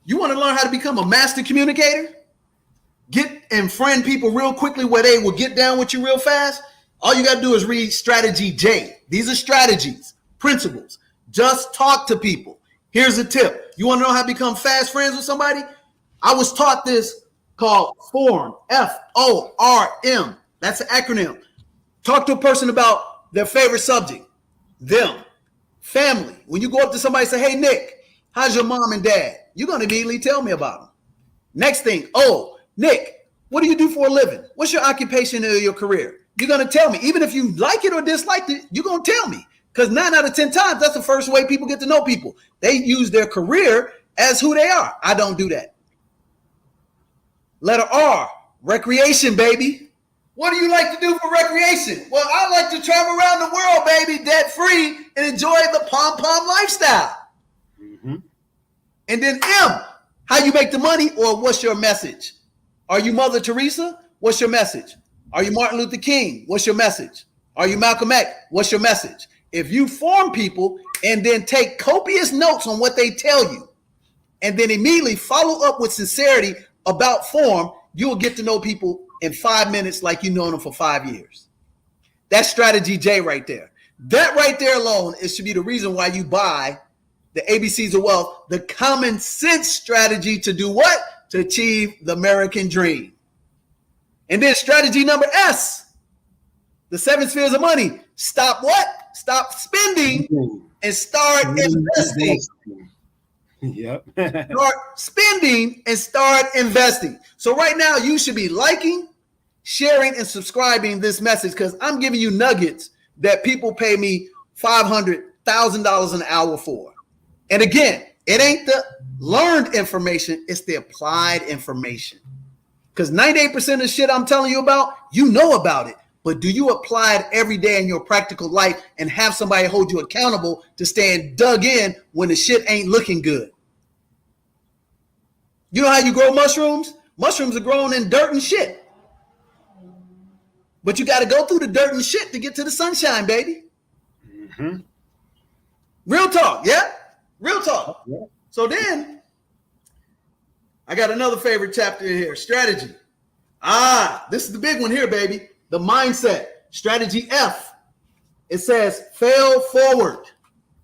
You want to learn how to become a master communicator? Get and friend people real quickly where they will get down with you real fast? All you got to do is read Strategy J. These are strategies, principles. Just talk to people. Here's a tip. You want to know how to become fast friends with somebody? I was taught this called FORM, F-O-R-M. That's an acronym. Talk to a person about their favorite subject, them, family. When you go up to somebody and say, hey, Nick, how's your mom and dad? You're going to immediately tell me about them. Next thing, oh, Nick, what do you do for a living? What's your occupation or your career? You're going to tell me. Even if you like it or dislike it, you're going to tell me. Because 9 out of 10 times, that's the first way people get to know people. They use their career as who they are. I don't do that. Letter R, recreation, baby. What do you like to do for recreation? Well, I like to travel around the world, baby, debt-free, and enjoy the pom-pom lifestyle. Mm-hmm. And then M, how you make the money, or what's your message? Are you Mother Teresa? What's your message? Are you Martin Luther King? What's your message? Are you Malcolm X? What's your message? If you form people and then take copious notes on what they tell you, and then immediately follow up with sincerity about form, you will get to know people in 5 minutes like you've known them for 5 years. That's Strategy J right there. That right there alone should be the reason why you buy the ABCs of Wealth, the common sense strategy to do what? To achieve the American dream. And then strategy number S, the 7 spheres of money. Stop what? Stop spending and start investing. Yep. Start spending and start investing. So right now you should be liking, sharing, and subscribing this message because I'm giving you nuggets that people pay me $500,000 an hour for. And again, it ain't the learned information, it's the applied information. Because 98% of the shit I'm telling you about, you know about it. But do you apply it every day in your practical life and have somebody hold you accountable to staying dug in when the shit ain't looking good? You know how you grow mushrooms? Mushrooms are grown in dirt and shit. But you got to go through the dirt and shit to get to the sunshine, baby. Mm-hmm. Real talk, yeah? Real talk. Yeah. So then, I got another favorite chapter in here, strategy. This is the big one here, baby. The mindset, strategy F. It says fail forward.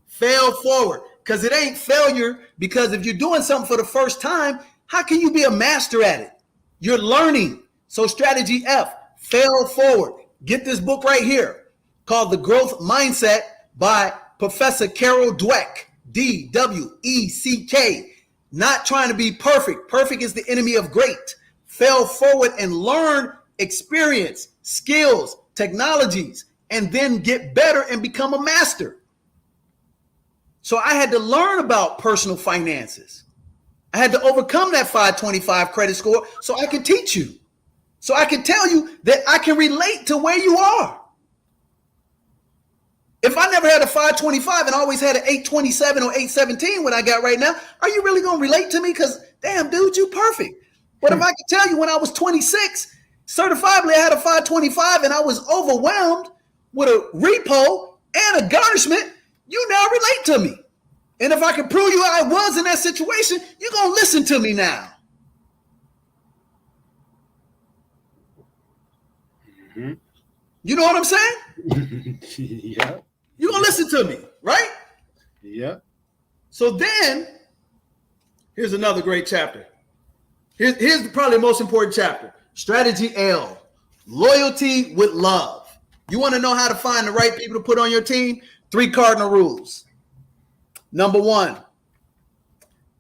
Fail forward. Because it ain't failure, because if you're doing something for the first time, how can you be a master at it? You're learning. So strategy F, fail forward. Get this book right here called The Growth Mindset by Professor Carol Dweck, D-W-E-C-K. Not trying to be perfect. Perfect is the enemy of great. Fail forward and learn experience, skills, technologies, and then get better and become a master. So I had to learn about personal finances. I had to overcome that 525 credit score so I can teach you. So I can tell you that I can relate to where you are. If I never had a 525 and always had an 827 or 817 when I got right now, are you really going to relate to me? Because damn, dude, you perfect. But if I could tell you when I was 26, certifiably I had a 525 and I was overwhelmed with a repo and a garnishment, you now relate to me. And if I can prove you I was in that situation, you're going to listen to me now. Mm-hmm. You know what I'm saying? Yeah. You're going to listen to me, right? Yeah. So then, here's another great chapter. Here's probably the most important chapter. Strategy L, loyalty with love. You want to know how to find the right people to put on your team? 3 cardinal rules. Number 1,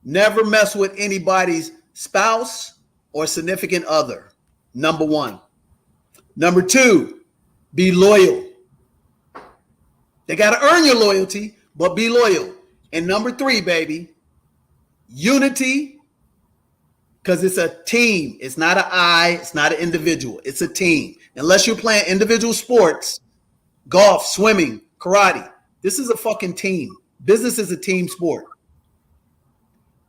never mess with anybody's spouse or significant other. Number 1. Number 2, be loyal. They got to earn your loyalty, but be loyal. And number 3, baby, unity, because it's a team. It's not an I, it's not an individual. It's a team. Unless you're playing individual sports, golf, swimming, karate, this is a fucking team. Business is a team sport.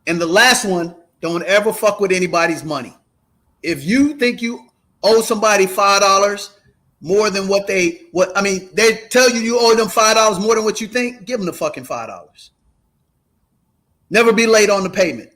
And the last one, don't ever fuck with anybody's money. If you think you owe somebody $5 more than they tell you owe them $5 more than what you think, give them the fucking $5. Never be late on the payment.